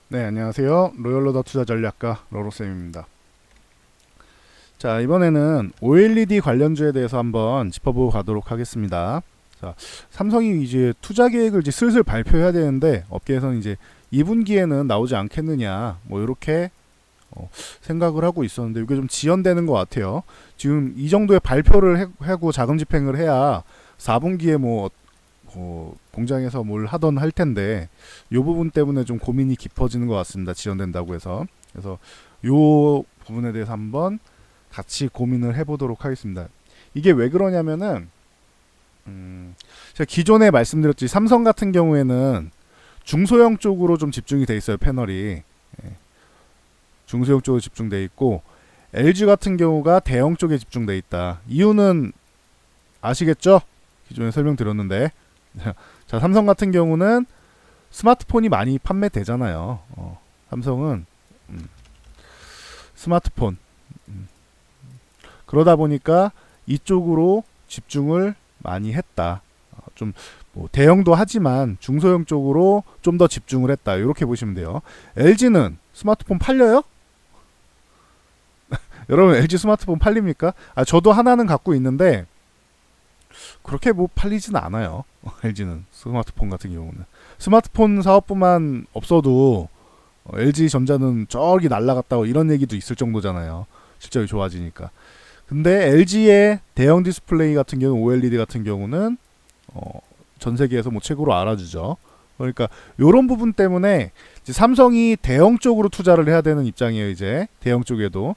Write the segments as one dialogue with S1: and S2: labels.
S1: 네, 안녕하세요. 로열로더 투자전략가 로로쌤입니다. 자, 이번에는 OLED 관련주에 대해서 한번 짚어보고 가도록 하겠습니다. 자, 삼성이 이제 투자 계획을 이제 슬슬 발표해야 되는데 업계에서는 이제 2분기에는 나오지 않겠느냐, 뭐 이렇게 생각을 하고 있었는데 이게 좀 지연되는 것 같아요. 지금 이 정도의 발표를 하고 자금 집행을 해야 4분기에 뭐 공장에서 뭘 하던 할 텐데 이 부분 때문에 좀 고민이 깊어지는 것 같습니다. 지연된다고 해서. 그래서 이 부분에 대해서 한번 같이 고민을 해보도록 하겠습니다. 이게 왜 그러냐면은 제가 기존에 말씀드렸지 삼성 같은 경우에는 중소형 쪽으로 좀 집중이 돼 있어요. 패널이. 예, 중소형 쪽으로 집중돼 있고 LG 같은 경우가 대형 쪽에 집중돼 있다. 이유는 아시겠죠? 기존에 설명드렸는데 자, 삼성 같은 경우는 스마트폰이 많이 판매되잖아요. 삼성은 스마트폰. 그러다 보니까 이쪽으로 집중을 많이 했다. 좀뭐 대형도 하지만 중소형 쪽으로 좀 더 집중을 했다. 이렇게 보시면 돼요. LG는 스마트폰 팔려요? 여러분 LG 스마트폰 팔립니까? 저도 하나는 갖고 있는데 그렇게 뭐 팔리진 않아요. LG는 스마트폰 같은 경우는 스마트폰 사업부만 없어도 LG 전자는 저기 날라갔다고 이런 얘기도 있을 정도잖아요. 실적이 좋아지니까. 근데 LG의 대형 디스플레이 같은 경우 OLED 같은 경우는 전 세계에서 뭐 최고로 알아주죠. 그러니까 이런 부분 때문에 이제 삼성이 대형 쪽으로 투자를 해야 되는 입장이에요. 이제 대형 쪽에도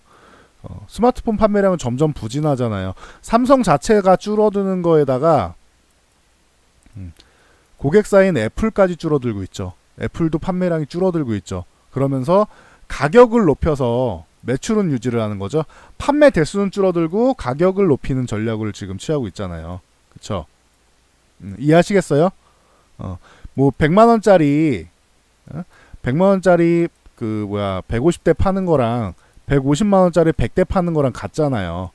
S1: 스마트폰 판매량은 점점 부진하잖아요. 삼성 자체가 줄어드는 거에다가 고객사인 애플까지 줄어들고 있죠. 애플도 판매량이 줄어들고 있죠. 그러면서 가격을 높여서 매출은 유지를 하는 거죠. 판매 대수는 줄어들고 가격을 높이는 전략을 지금 취하고 있잖아요. 그쵸? 이해하시겠어요? 뭐 100만 원짜리 100만 원짜리 150대 파는 거랑 150만 원짜리 100대 파는 거랑 같잖아요.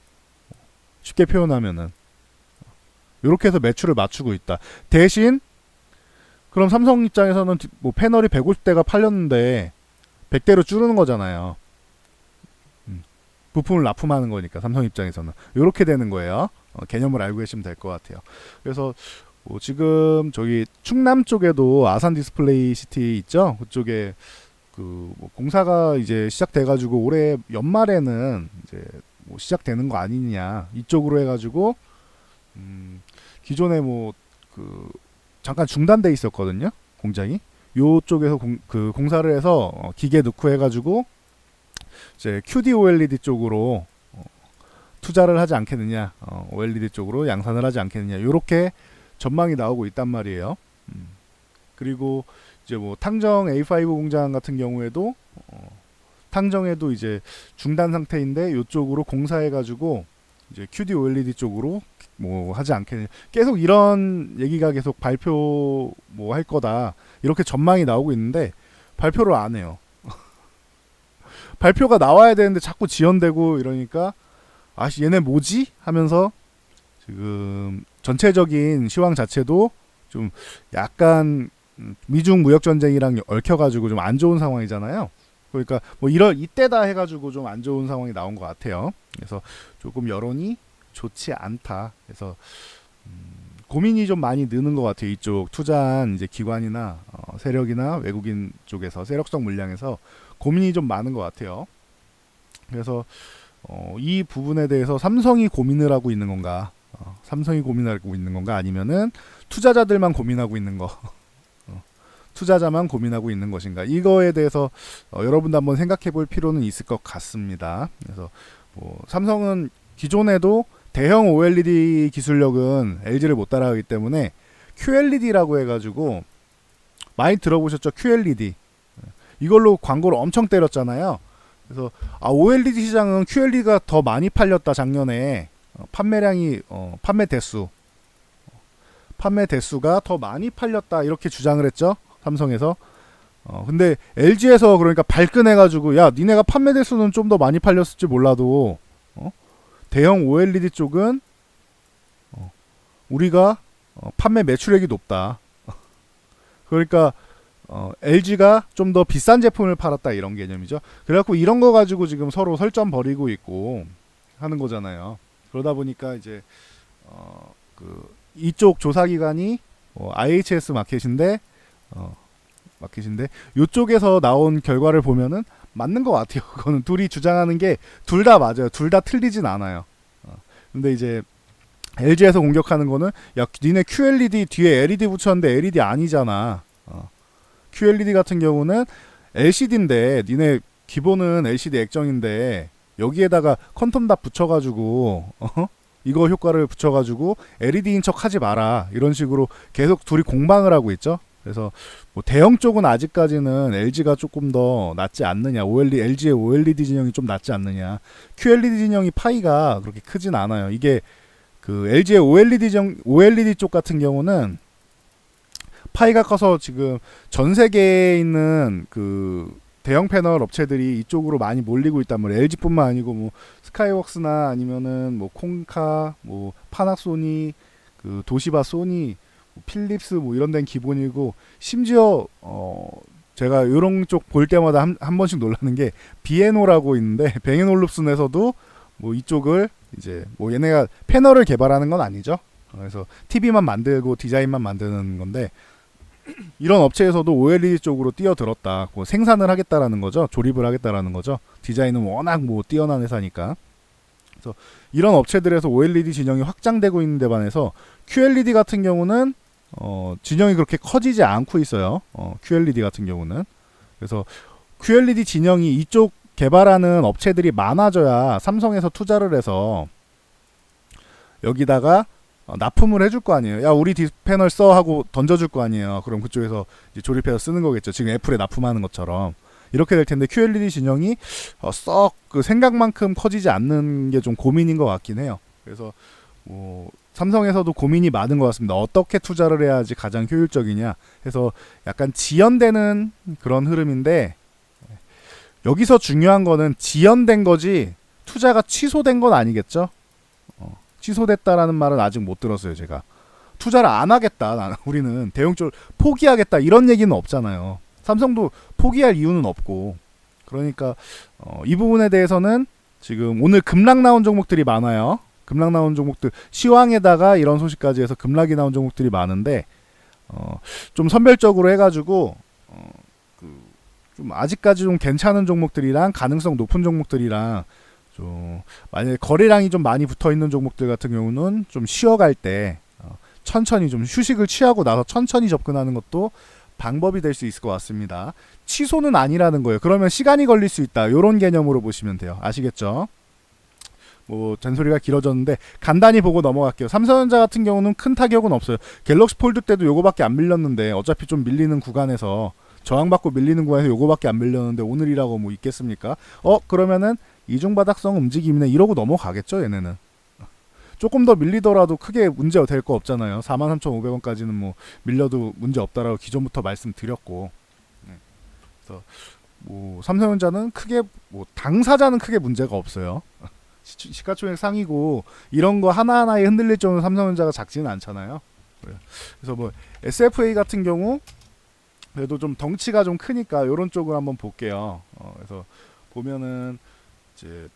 S1: 쉽게 표현하면은 이렇게 해서 매출을 맞추고 있다. 대신 그럼 삼성 입장에서는 뭐 패널이 150대가 팔렸는데 100대로 줄이는 거잖아요. 부품을 납품하는 거니까 삼성 입장에서는 이렇게 되는 거예요. 개념을 알고 계시면 될 것 같아요. 그래서 뭐 지금 저기 충남 쪽에도 아산 디스플레이 시티 있죠? 그쪽에 뭐 공사가 이제 시작돼가지고 올해 연말에는 이제 뭐 시작되는 거 아니냐 이쪽으로 해가지고 기존에 잠깐 중단돼 있었거든요. 공장이 요쪽에서 공사를 해서 기계 넣고 해가지고 이제 QD OLED 쪽으로 투자를 하지 않겠느냐, OLED 쪽으로 양산을 하지 않겠느냐, 요렇게 전망이 나오고 있단 말이에요. 그리고 이제 뭐 탕정 A5 공장 같은 경우에도 탕정에도 이제 중단 상태인데 요쪽으로 공사해가지고 이제 QD OLED 쪽으로 뭐 하지 않겠느냐, 계속 이런 얘기가 계속 발표 뭐 할 거다 이렇게 전망이 나오고 있는데 발표를 안 해요. 발표가 나와야 되는데 자꾸 지연되고 이러니까 얘네 뭐지? 하면서 지금 전체적인 시황 자체도 좀 약간 미중 무역 전쟁이랑 얽혀가지고 좀 안 좋은 상황이잖아요. 그러니까 뭐 이때다 해가지고 좀 안 좋은 상황이 나온 것 같아요. 그래서 조금 여론이 좋지 않다. 그래서 고민이 좀 많이 느는 것 같아요. 이쪽 투자한 이제 기관이나 세력이나 외국인 쪽에서 세력성 물량에서 고민이 좀 많은 것 같아요. 그래서 이 부분에 대해서 삼성이 고민을 하고 있는 건가? 삼성이 고민하고 있는 건가? 아니면은 투자자들만 고민하고 있는 거? 투자자만 고민하고 있는 것인가? 이거에 대해서 여러분도 한번 생각해 볼 필요는 있을 것 같습니다. 그래서 삼성은 기존에도 대형 OLED 기술력은 LG를 못 따라가기 때문에 QLED라고 해가지고 많이 들어보셨죠? QLED. 이걸로 광고를 엄청 때렸잖아요. 그래서 OLED 시장은 QLED가 더 많이 팔렸다 작년에. 판매량이 판매 대수가 더 많이 팔렸다 이렇게 주장을 했죠. 삼성에서. 근데 LG에서 그러니까 발끈해가지고 야 니네가 판매 대수는 좀 더 많이 팔렸을지 몰라도 대형 OLED 쪽은 우리가 판매 매출액이 높다. 그러니까 LG가 좀 더 비싼 제품을 팔았다 이런 개념이죠. 그래갖고 이런 거 가지고 지금 서로 설전 벌이고 있고 하는 거잖아요. 그러다 보니까 이제 그 이쪽 조사기관이 IHS 마켓인데 이쪽에서 나온 결과를 보면은 맞는 것 같아요. 그거는 둘이 주장하는 게 둘 다 맞아요. 둘 다 틀리진 않아요. 근데 이제 LG에서 공격하는 거는 야 니네 QLED 뒤에 LED 붙였는데 LED 아니잖아. QLED 같은 경우는 LCD인데 니네 기본은 LCD 액정인데 여기에다가 컨텀 다 붙여가지고 이거 효과를 붙여가지고 LED인 척 하지 마라 이런 식으로 계속 둘이 공방을 하고 있죠. 그래서 뭐 대형 쪽은 아직까지는 LG가 조금 더 낫지 않느냐, LG의 OLED 진영이 좀 낫지 않느냐. QLED 진영이 파이가 그렇게 크진 않아요. 이게 그 LG의 OLED 쪽 같은 경우는 파이가 커서 지금 전 세계에 있는 그 대형 패널 업체들이 이쪽으로 많이 몰리고 있단 말이에요. LG뿐만 아니고 뭐 스카이웍스나 아니면은 뭐 콩카, 뭐 파나소니, 그 도시바 소니, 필립스 뭐 이런 데는 기본이고 심지어 제가 이런 쪽 볼 때마다 한 번씩 놀라는 게 비에노라고 있는데 뱅앤올룹슨에서도 뭐 이쪽을 이제 뭐 얘네가 패널을 개발하는 건 아니죠. 그래서 TV만 만들고 디자인만 만드는 건데 이런 업체에서도 OLED 쪽으로 뛰어들었다. 뭐 생산을 하겠다라는 거죠. 조립을 하겠다라는 거죠. 디자인은 워낙 뭐 뛰어난 회사니까. 그래서 이런 업체들에서 OLED 진영이 확장되고 있는 데 반해서 QLED 같은 경우는 진영이 그렇게 커지지 않고 있어요. QLED 같은 경우는. 그래서 QLED 진영이 이쪽 개발하는 업체들이 많아져야 삼성에서 투자를 해서 여기다가 납품을 해줄 거 아니에요. 야 우리 디스패널 써 하고 던져줄 거 아니에요. 그럼 그쪽에서 이제 조립해서 쓰는 거겠죠. 지금 애플에 납품하는 것처럼 이렇게 될 텐데 QLED 진영이 썩 그 생각만큼 커지지 않는 게 좀 고민인 것 같긴 해요. 그래서 뭐 삼성에서도 고민이 많은 것 같습니다. 어떻게 투자를 해야지 가장 효율적이냐 해서 약간 지연되는 그런 흐름인데 여기서 중요한 거는 지연된 거지 투자가 취소된 건 아니겠죠? 취소됐다라는 말은 아직 못 들었어요. 제가 투자를 안 하겠다, 우리는 대형 쪽 포기하겠다 이런 얘기는 없잖아요. 삼성도 포기할 이유는 없고 그러니까 이 부분에 대해서는 지금 오늘 급락 나온 종목들이 많아요. 급락 나온 종목들 시황에다가 이런 소식까지 해서 급락이 나온 종목들이 많은데 좀 선별적으로 해가지고 좀 아직까지 좀 괜찮은 종목들이랑 가능성 높은 종목들이랑 좀 만약에 거래량이 좀 많이 붙어 있는 종목들 같은 경우는 좀 쉬어갈 때 천천히 좀 휴식을 취하고 나서 천천히 접근하는 것도 방법이 될 수 있을 것 같습니다. 취소는 아니라는 거예요. 그러면 시간이 걸릴 수 있다. 이런 개념으로 보시면 돼요. 아시겠죠? 뭐 잔소리가 길어졌는데 간단히 보고 넘어갈게요. 삼성전자 같은 경우는 큰 타격은 없어요. 갤럭시 폴드 때도 요거밖에 안 밀렸는데 어차피 좀 밀리는 구간에서 저항받고 밀리는 구간에서 요거밖에 안 밀렸는데 오늘이라고 뭐 있겠습니까? 그러면은 이중바닥성 움직임이네 이러고 넘어가겠죠 얘네는. 조금 더 밀리더라도 크게 문제 될 거 없잖아요. 43,500원까지는 뭐 밀려도 문제 없다라고 기존부터 말씀드렸고. 그래서 뭐 삼성전자는 크게 뭐 당사자는 크게 문제가 없어요. 시가총액 상위고 이런 거 하나하나에 흔들릴 정도로 삼성전자가 작지는 않잖아요. 그래서 뭐 SFA 같은 경우 그래도 좀 덩치가 좀 크니까 이런 쪽을 한번 볼게요. 그래서 보면은 이제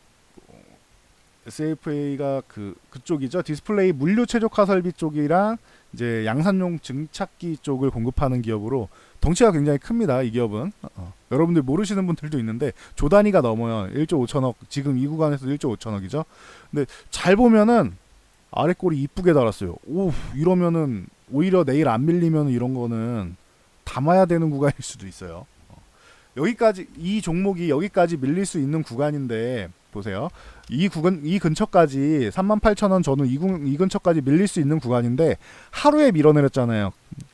S1: SFA가 그쪽이죠. 디스플레이 물류 최적화 설비 쪽이랑 이제 양산용 증착기 쪽을 공급하는 기업으로 덩치가 굉장히 큽니다. 이 기업은 여러분들 모르시는 분들도 있는데 조 단위가 넘어요. 1조 5천억 지금 이 구간에서 1조 5천억이죠. 근데 잘 보면은 아래 꼬리 이쁘게 달았어요. 오 이러면은 오히려 내일 안 밀리면 이런 거는 담아야 되는 구간일 수도 있어요. 여기까지 이 종목이 여기까지 밀릴 수 있는 구간인데 보세요. 이 근처까지 38,000원 전후 이 근처까지 밀릴 수 있는 구간인데 하루에 밀어내렸잖아요.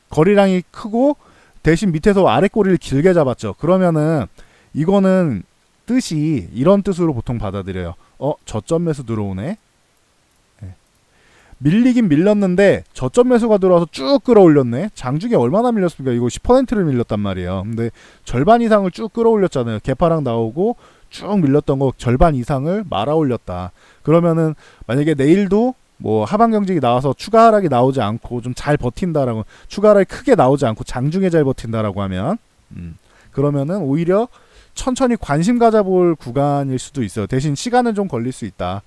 S1: 거래량이 크고 대신 밑에서 아래 꼬리를 길게 잡았죠. 그러면은 이거는 뜻이 이런 뜻으로 보통 받아들여요. 저점 매수 들어오네. 밀리긴 밀렸는데 저점 매수가 들어와서 쭉 끌어올렸네. 장중에 얼마나 밀렸습니까? 이거 10%를 밀렸단 말이에요. 근데 절반 이상을 쭉 끌어올렸잖아요. 개파락 나오고 쭉 밀렸던 거 절반 이상을 말아올렸다. 그러면은 만약에 내일도 뭐 하방 경직이 나와서 추가 하락이 나오지 않고 좀 잘 버틴다라고 추가 하락이 크게 나오지 않고 장중에 잘 버틴다라고 하면 그러면은 오히려 천천히 관심 가져볼 구간일 수도 있어요. 대신 시간은 좀 걸릴 수 있다.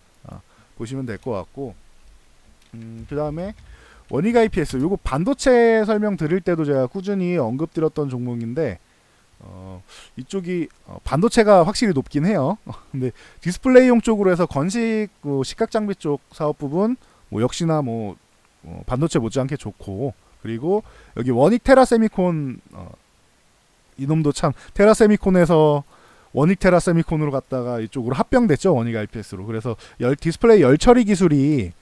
S1: 보시면 될 것 같고, 그 다음에 원익 IPS, 요거 반도체 설명 드릴 때도 제가 꾸준히 언급드렸던 종목인데, 이쪽이 반도체가 확실히 높긴 해요. 근데 디스플레이용 쪽으로 해서 건식 식각 장비 쪽 사업 부분 뭐 역시나 반도체 못지않게 좋고, 그리고 여기 원익 테라세미콘, 이놈도 참 테라세미콘에서 원익 테라세미콘으로 갔다가 이쪽으로 합병됐죠, 원익 IPS로. 그래서 디스플레이 열 처리 기술이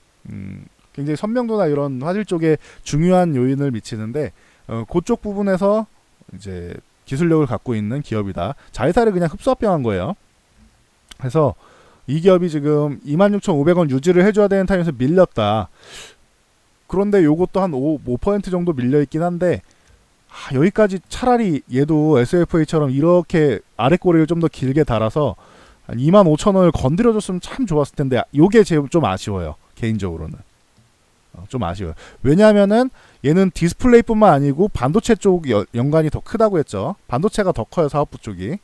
S1: 굉장히 선명도나 이런 화질 쪽에 중요한 요인을 미치는데, 그쪽 부분에서 이제 기술력을 갖고 있는 기업이다. 자회사를 그냥 흡수합병한 거예요. 그래서 이 기업이 지금 26,500원 유지를 해줘야 되는 타임에서 밀렸다. 그런데 요것도 한 5% 정도 밀려있긴 한데, 여기까지 차라리 얘도 SFA처럼 이렇게 아래 꼬리를 좀 더 길게 달아서 한 25,000원을 건드려줬으면 참 좋았을 텐데, 요게 좀 아쉬워요. 개인적으로는. 좀 아쉬워요. 왜냐하면은 얘는 디스플레이뿐만 아니고 반도체 쪽 연관이 더 크다고 했죠. 반도체가 더 커요, 사업부 쪽이.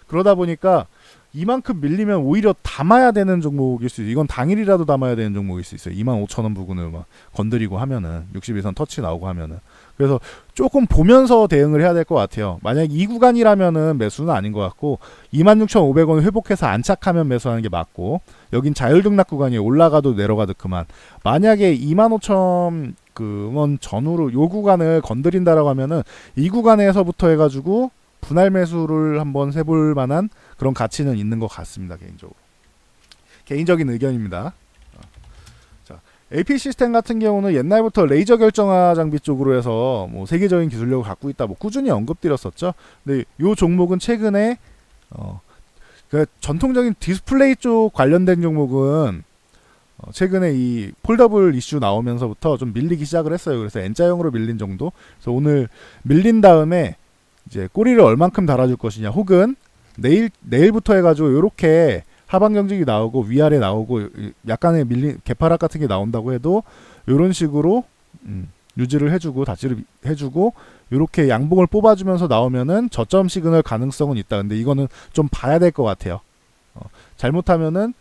S1: 그러다 보니까 이만큼 밀리면 오히려 담아야 되는 종목일 수 있어요. 이건 당일이라도 담아야 되는 종목일 수 있어요. 25,000원 부근을 막 건드리고 하면은 62선 터치 나오고 하면은. 그래서 조금 보면서 대응을 해야 될 것 같아요. 만약 이 구간이라면은 매수는 아닌 것 같고, 26,500원 회복해서 안착하면 매수하는 게 맞고, 여긴 자율등락 구간이 올라가도 내려가도 그만. 만약에 25,000원 전후로 요 구간을 건드린다라고 하면은 이 구간에서부터 해가지고 분할 매수를 한번 해볼 만한 그런 가치는 있는 것 같습니다. 개인적인 의견입니다. 자, AP 시스템 같은 경우는 옛날부터 레이저 결정화 장비 쪽으로 해서 세계적인 기술력을 갖고 있다 꾸준히 언급드렸었죠. 근데 이 종목은 최근에 전통적인 디스플레이 쪽 관련된 종목은 최근에 이 폴더블 이슈 나오면서부터 좀 밀리기 시작을 했어요. 그래서 N자형으로 밀린 정도. 그래서 오늘 밀린 다음에 이제 꼬리를 얼만큼 달아줄 것이냐, 혹은 내일부터 해가지고 이렇게 하방 경직이 나오고 위아래 나오고 약간의 밀린 개파락 같은 게 나온다고 해도 이런 식으로 유지를 해주고 다지를 해주고 이렇게 양봉을 뽑아주면서 나오면은 저점 시그널 가능성은 있다. 근데 이거는 좀 봐야 될 것 같아요. 잘못하면은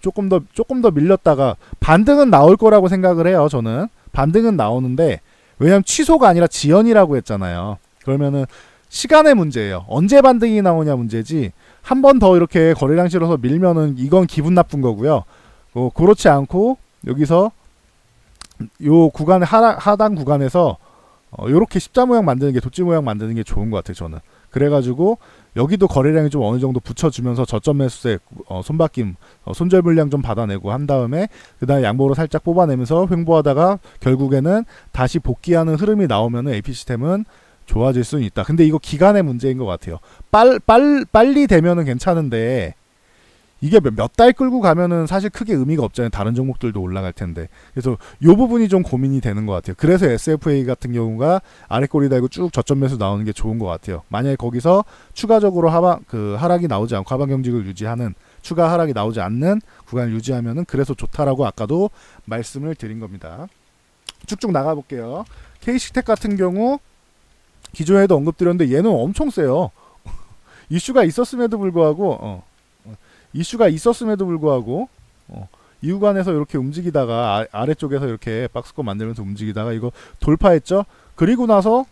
S1: 조금 더 밀렸다가 반등은 나올 거라고 생각을 해요. 저는 반등은 나오는데, 왜냐면 취소가 아니라 지연이라고 했잖아요. 그러면은 시간의 문제예요. 언제 반등이 나오냐 문제지, 한 번 더 이렇게 거래량 실어서 밀면은 이건 기분 나쁜 거고요. 그렇지 않고 여기서 요 구간의 하단 구간에서 요렇게 십자 모양 만드는 게, 도치 모양 만드는 게 좋은 것 같아요, 저는. 그래가지고 여기도 거래량이 좀 어느 정도 붙여주면서 저점 매수세 손바뀜 손절 물량 좀 받아내고 한 다음에 그 다음에 양보로 살짝 뽑아내면서 횡보하다가 결국에는 다시 복귀하는 흐름이 나오면은 AP 시스템은 좋아질 수는 있다. 근데 이거 기간의 문제인 것 같아요. 빨리 되면은 괜찮은데, 이게 몇 달 끌고 가면은 사실 크게 의미가 없잖아요. 다른 종목들도 올라갈 텐데. 그래서 요 부분이 좀 고민이 되는 것 같아요. 그래서 SFA 같은 경우가 아래 꼬리 달고 쭉 저점 매수 나오는 게 좋은 것 같아요. 만약에 거기서 추가적으로 하락이 나오지 않고 하방 경직을 유지하는, 추가 하락이 나오지 않는 구간을 유지하면은 그래서 좋다라고 아까도 말씀을 드린 겁니다. 쭉쭉 나가 볼게요. K식텍 같은 경우 기존에도 언급드렸는데 얘는 엄청 세요. 이슈가 있었음에도 불구하고 이 구간에서 이렇게 움직이다가 아래쪽에서 이렇게 박스권 만들면서 움직이다가 이거 돌파했죠. 그리고 나서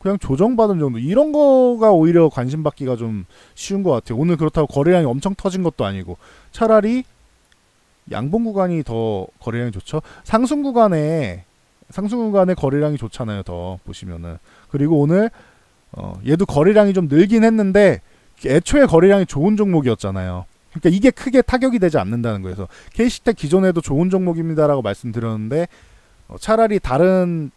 S1: 그냥 조정받은 정도, 이런 거가 오히려 관심 받기가 좀 쉬운 것 같아요. 오늘 그렇다고 거래량이 엄청 터진 것도 아니고, 차라리 양봉 구간이 더 거래량이 좋죠. 상승 구간에 거래량이 좋잖아요, 더 보시면은. 그리고 오늘 얘도 거래량이 좀 늘긴 했는데 애초에 거래량이 좋은 종목이었잖아요. 그러니까 이게 크게 타격이 되지 않는다는 거예요. 그래서 K식텍 기존에도 좋은 종목입니다라고 말씀드렸는데, 차라리 다른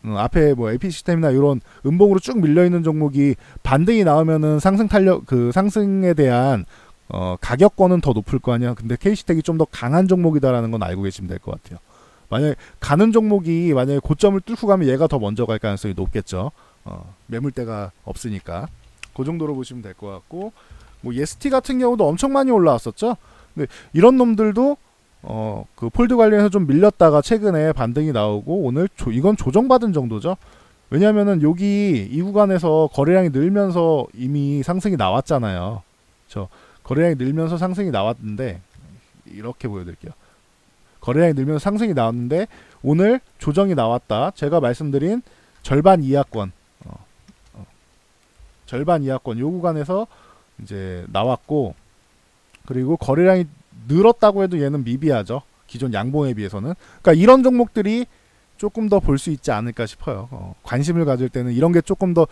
S1: 앞에 AP 시스템이나 이런 음봉으로 쭉 밀려 있는 종목이 반등이 나오면은 상승 탄력, 상승에 대한 가격권은 더 높을 거 아니야. 근데 K식텍이 좀 더 강한 종목이다라는 건 알고 계시면 될 것 같아요. 만약에 가는 종목이 만약에 고점을 뚫고 가면 얘가 더 먼저 갈 가능성이 높겠죠. 매물대가 없으니까. 그 정도로 보시면 될 것 같고, 예스티 같은 경우도 엄청 많이 올라왔었죠. 근데 이런 놈들도 그 폴드 관련해서 좀 밀렸다가 최근에 반등이 나오고, 오늘 이건 조정받은 정도죠. 왜냐면은 여기 이 구간에서 거래량이 늘면서 이미 상승이 나왔잖아요. 거래량이 늘면서 상승이 나왔는데 이렇게 보여드릴게요. 거래량이 늘면서 상승이 나왔는데 오늘 조정이 나왔다. 제가 말씀드린 절반 이하권, 절반 이하권 요 구간에서 이제 나왔고, 그리고 거래량이 늘었다고 해도 얘는 미비하죠. 기존 양봉에 비해서는. 그러니까 이런 종목들이 조금 더 볼 수 있지 않을까 싶어요. 관심을 가질 때는 이런 게 조금 더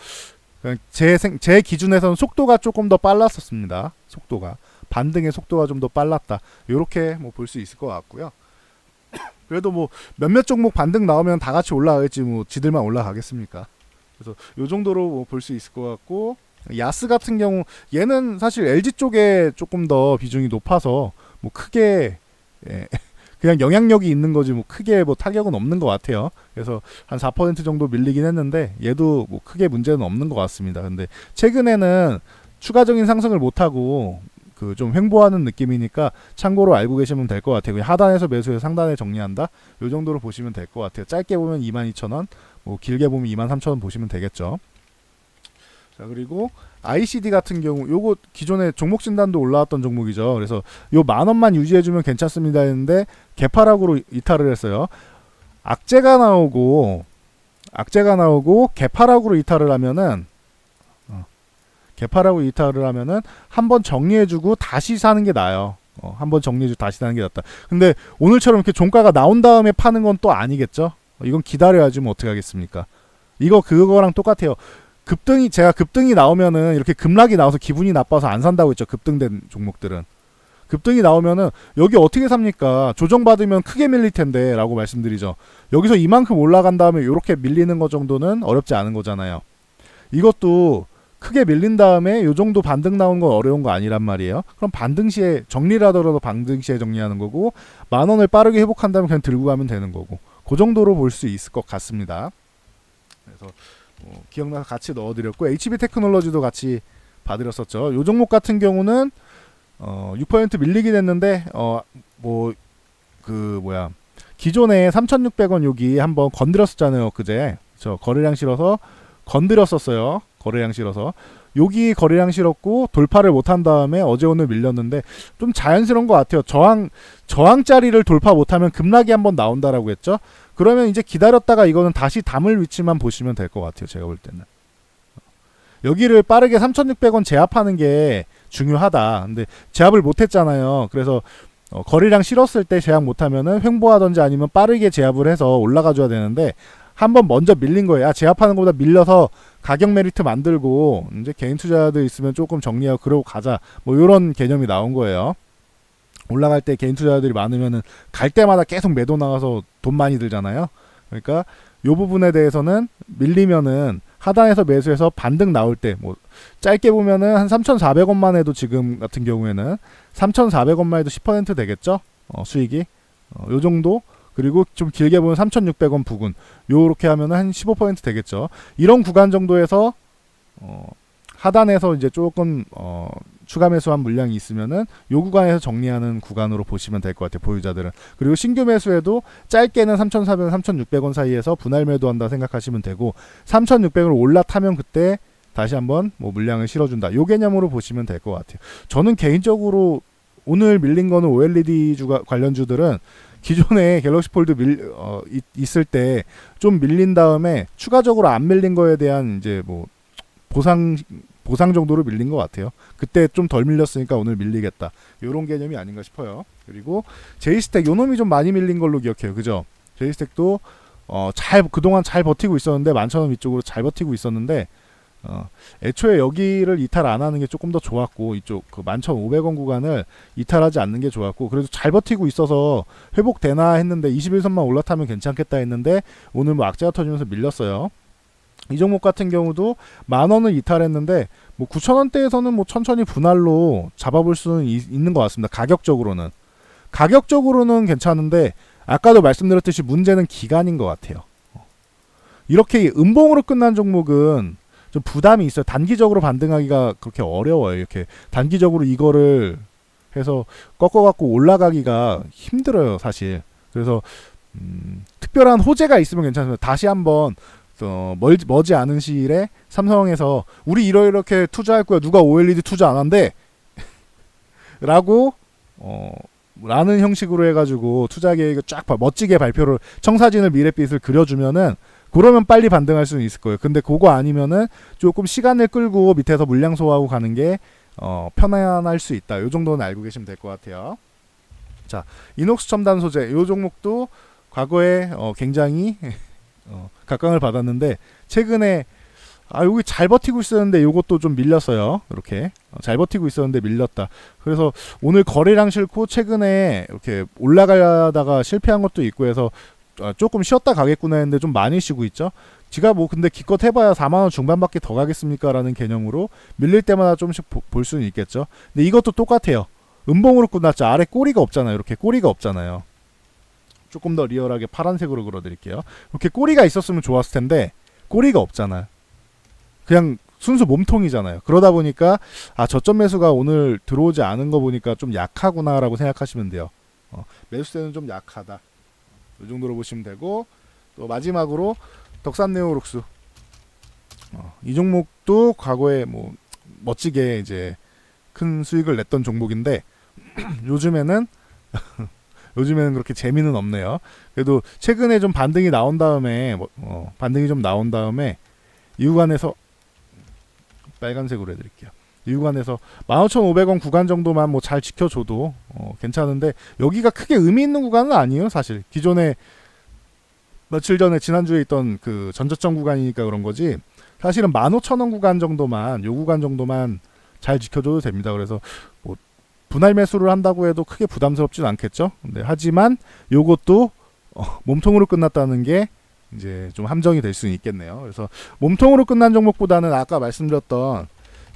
S1: 제 기준에서는 속도가 조금 더 빨랐었습니다. 속도가 반등의 속도가 좀 더 빨랐다. 이렇게 뭐 볼 수 있을 것 같고요. 그래도 뭐 몇몇 종목 반등 나오면 다 같이 올라가겠지 뭐 지들만 올라가겠습니까? 그래서 요 정도로 뭐 볼 수 있을 것 같고, 야스 같은 경우 얘는 사실 LG 쪽에 조금 더 비중이 높아서 뭐 크게 그냥 영향력이 있는 거지 뭐 크게 뭐 타격은 없는 것 같아요. 그래서 한 4% 정도 밀리긴 했는데 얘도 뭐 크게 문제는 없는 것 같습니다. 근데 최근에는 추가적인 상승을 못하고 그 좀 횡보하는 느낌이니까 참고로 알고 계시면 될 것 같아요. 그냥 하단에서 매수해서 상단에 정리한다. 요 정도로 보시면 될 것 같아요. 짧게 보면 22,000원, 뭐 길게 보면 23,000원 보시면 되겠죠. 자, 그리고 ICD 같은 경우 요거 기존에 종목 진단도 올라왔던 종목이죠. 그래서 요 10,000원만 유지해주면 괜찮습니다 했는데 개파락으로 이탈을 했어요. 악재가 나오고 개파락으로 이탈을 하면은 한번 정리해주고 다시 사는 게 나아요. 한번 정리해주고 다시 사는 게 낫다. 근데 오늘처럼 이렇게 종가가 나온 다음에 파는 건 또 아니겠죠. 이건 기다려야지 뭐 어떻게 하겠습니까. 그거랑 똑같아요. 제가 급등이 나오면은 이렇게 급락이 나와서 기분이 나빠서 안 산다고 했죠. 급등된 종목들은. 급등이 나오면은 여기 어떻게 삽니까? 조정받으면 크게 밀릴 텐데 라고 말씀드리죠. 여기서 이만큼 올라간 다음에 이렇게 밀리는 거 정도는 어렵지 않은 거잖아요. 이것도 크게 밀린 다음에 요 정도 반등 나온 건 어려운 거 아니란 말이에요. 그럼 반등 시에 정리를 하더라도 반등 시에 정리하는 거고, 10,000원을 빠르게 회복한다면 그냥 들고 가면 되는 거고, 그 정도로 볼 수 있을 것 같습니다. 그래서 기억나서 같이 넣어드렸고, HB테크놀로지도 같이 봐드렸었죠. 요 종목 같은 경우는 6% 밀리긴 했는데 기존에 3,600원 여기 한번 건드렸었잖아요. 그제 거래량 실어서 건드렸었어요. 거래량 실어서 여기 거래량 실었고 돌파를 못한 다음에 어제 오늘 밀렸는데 좀 자연스러운 것 같아요. 저항자리를 돌파 못하면 급락이 한번 나온다라고 했죠. 그러면 이제 기다렸다가 이거는 다시 담을 위치만 보시면 될 것 같아요. 제가 볼 때는 여기를 빠르게 3,600원 제압하는 게 중요하다. 근데 제압을 못했잖아요. 그래서 거래량 실었을 때 제압 못하면은 횡보하던지 아니면 빠르게 제압을 해서 올라가줘야 되는데 한번 먼저 밀린 거예요. 제압하는 것보다 밀려서 가격 메리트 만들고 이제 개인 투자자들 있으면 조금 정리하고 그러고 가자. 뭐 이런 개념이 나온 거예요. 올라갈 때 개인 투자자들이 많으면은 갈 때마다 계속 매도 나가서 돈 많이 들잖아요. 그러니까 요 부분에 대해서는 밀리면은 하단에서 매수해서 반등 나올 때 뭐 짧게 보면은 한 3,400원만 해도 지금 같은 경우에는 3,400원만 해도 10% 되겠죠? 수익이 요 정도. 그리고 좀 길게 보면 3,600원 부근 요렇게 하면은 한 15% 되겠죠. 이런 구간 정도에서 하단에서 이제 조금 추가 매수한 물량이 있으면은 요 구간에서 정리하는 구간으로 보시면 될 것 같아요. 보유자들은. 그리고 신규 매수에도 짧게는 3,400원, 3,600원 사이에서 분할 매도한다 생각하시면 되고 3,600원을 올라타면 그때 다시 한번 뭐 물량을 실어준다. 요 개념으로 보시면 될 것 같아요. 저는 개인적으로 오늘 밀린 거는 OLED 관련주들은 기존에 갤럭시 폴드 있을 때 좀 밀린 다음에 추가적으로 안 밀린 거에 대한 이제 뭐 보상 정도로 밀린 것 같아요. 그때 좀 덜 밀렸으니까 오늘 밀리겠다. 이런 개념이 아닌가 싶어요. 그리고 제이스택 요 놈이 좀 많이 밀린 걸로 기억해요. 그죠? 제이스택도 그동안 잘 버티고 있었는데 11,000원 위쪽으로 잘 버티고 있었는데 애초에 여기를 이탈 안 하는 게 조금 더 좋았고 이쪽 그 11,500원 구간을 이탈하지 않는 게 좋았고 그래도 잘 버티고 있어서 회복되나 했는데 21선만 올라타면 괜찮겠다 했는데 오늘 뭐 악재가 터지면서 밀렸어요. 이 종목 같은 경우도 10,000원을 이탈했는데 뭐 9,000원대에서는 뭐 천천히 분할로 잡아볼 수는 있는 것 같습니다. 가격적으로는 괜찮은데 아까도 말씀드렸듯이 문제는 기간인 것 같아요. 이렇게 음봉으로 끝난 종목은 좀 부담이 있어요. 단기적으로 반등하기가 그렇게 어려워요. 이렇게 단기적으로 이거를 해서 꺾어갖고 올라가기가 힘들어요, 사실. 그래서 특별한 호재가 있으면 괜찮습니다. 다시 한번 머지 않은 시일에 삼성에서 우리 이렇게 투자할 거야. 누가 OLED 투자 안 한대? 라고 라는 형식으로 해가지고 투자 계획을 쫙 멋지게 발표를 청사진을 미래빛을 그려주면은 그러면 빨리 반등할 수는 있을 거예요. 근데 그거 아니면은 조금 시간을 끌고 밑에서 물량 소화하고 가는 게 편안할 수 있다. 요 정도는 알고 계시면 될 것 같아요. 자, 이녹스 첨단 소재 요 종목도 과거에 굉장히 각광을 받았는데 최근에 여기 잘 버티고 있었는데 요것도 좀 밀렸어요. 이렇게 잘 버티고 있었는데 밀렸다. 그래서 오늘 거래량 싫고 최근에 이렇게 올라가다가 실패한 것도 있고 해서 조금 쉬었다 가겠구나 했는데 좀 많이 쉬고 있죠. 지가 뭐 근데 기껏 해봐야 4만원 중반밖에 더 가겠습니까? 라는 개념으로 밀릴 때마다 조금씩 볼 수는 있겠죠. 근데 이것도 똑같아요. 음봉으로 끝났죠. 아래 꼬리가 없잖아요. 이렇게 꼬리가 없잖아요. 조금 더 리얼하게 파란색으로 그려드릴게요. 이렇게 꼬리가 있었으면 좋았을 텐데 꼬리가 없잖아요. 그냥 순수 몸통이잖아요. 그러다 보니까 저점 매수가 오늘 들어오지 않은 거 보니까 좀 약하구나 라고 생각하시면 돼요. 매수세는 좀 약하다. 이 정도로 보시면 되고, 또 마지막으로 덕산네오록스 이 종목도 과거에 뭐 멋지게 이제 큰 수익을 냈던 종목인데 요즘에는 그렇게 재미는 없네요. 그래도 최근에 좀 반등이 나온 다음에 이 구간에서 빨간색으로 해드릴게요. 이 구간에서 15,500원 구간 정도만 뭐 잘 지켜줘도 괜찮은데 여기가 크게 의미 있는 구간은 아니에요. 사실 기존에 며칠 전에 지난주에 있던 그 전저점 구간이니까 그런 거지 사실은 15,000원 구간 정도만 요 구간 정도만 잘 지켜줘도 됩니다. 그래서 뭐 분할 매수를 한다고 해도 크게 부담스럽진 않겠죠. 근데 하지만 요것도 몸통으로 끝났다는 게 이제 좀 함정이 될 수는 있겠네요. 그래서 몸통으로 끝난 종목보다는 아까 말씀드렸던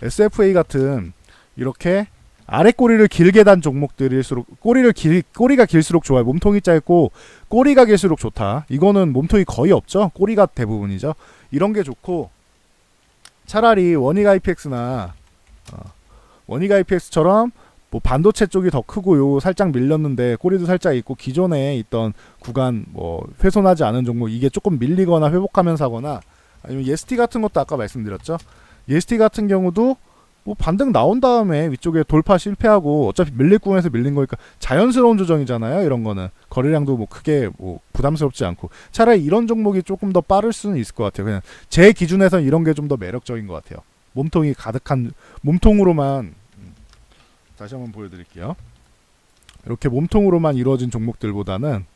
S1: SFA 같은 이렇게 아래 꼬리를 길게 단 종목들일수록 꼬리가 길수록 좋아요. 몸통이 짧고 꼬리가 길수록 좋다. 이거는 몸통이 거의 없죠. 꼬리가 대부분이죠. 이런 게 좋고 차라리 원익 IPX나 원익 IPX처럼 뭐 반도체 쪽이 더 크고 요 살짝 밀렸는데 꼬리도 살짝 있고 기존에 있던 구간 뭐 훼손하지 않은 종목 이게 조금 밀리거나 회복하면서 하거나 아니면 예스티 같은 것도 아까 말씀드렸죠. 예스티 같은 경우도 뭐 반등 나온 다음에 위쪽에 돌파 실패하고 어차피 밀릴 구간에서 밀린 거니까 자연스러운 조정이잖아요. 이런 거는 거래량도 뭐 크게 뭐 부담스럽지 않고 차라리 이런 종목이 조금 더 빠를 수는 있을 것 같아요. 그냥 제 기준에선 이런 게 좀 더 매력적인 것 같아요. 몸통이 가득한 몸통으로만 다시 한번 보여드릴게요. 이렇게 몸통으로만 이루어진 종목들보다는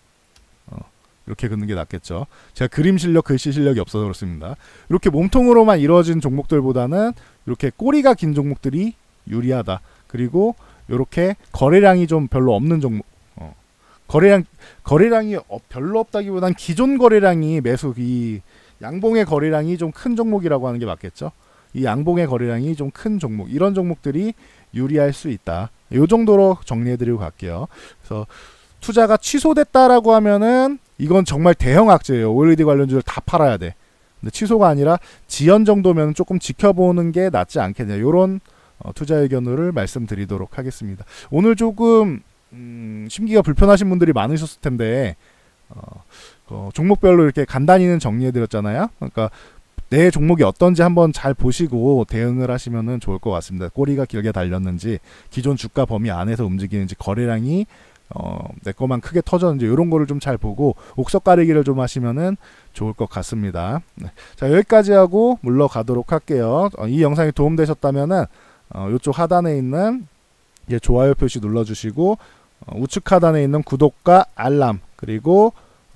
S1: 이렇게 긋는 게 낫겠죠. 제가 그림 실력, 글씨 실력이 없어서 그렇습니다. 이렇게 몸통으로만 이루어진 종목들보다는 이렇게 꼬리가 긴 종목들이 유리하다. 그리고 이렇게 거래량이 좀 별로 없는 종목, 거래량이 별로 없다기보단 기존 거래량이 이 양봉의 거래량이 좀 큰 종목이라고 하는 게 맞겠죠. 이 양봉의 거래량이 좀 큰 종목, 이런 종목들이 유리할 수 있다. 이 정도로 정리해드리고 갈게요. 그래서 투자가 취소됐다라고 하면은 이건 정말 대형 악재예요. OLED 관련주를 다 팔아야 돼. 근데 취소가 아니라 지연 정도면 조금 지켜보는 게 낫지 않겠냐. 이런 투자 의견을 말씀드리도록 하겠습니다. 오늘 조금 심기가 불편하신 분들이 많으셨을 텐데 종목별로 이렇게 간단히는 정리해드렸잖아요. 그러니까 내 종목이 어떤지 한번 잘 보시고 대응을 하시면 좋을 것 같습니다. 꼬리가 길게 달렸는지 기존 주가 범위 안에서 움직이는지 거래량이 내 거만 크게 터졌는지 이런 거를 좀 잘 보고 옥석 가리기를 좀 하시면은 좋을 것 같습니다. 네. 자, 여기까지 하고 물러가도록 할게요. 이 영상이 도움되셨다면은 이쪽 하단에 있는 좋아요 표시 눌러주시고 우측 하단에 있는 구독과 알람 그리고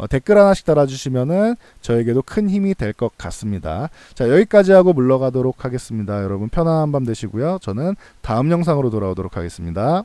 S1: 댓글 하나씩 달아주시면은 저에게도 큰 힘이 될 것 같습니다. 자, 여기까지 하고 물러가도록 하겠습니다. 여러분 편안한 밤 되시고요. 저는 다음 영상으로 돌아오도록 하겠습니다.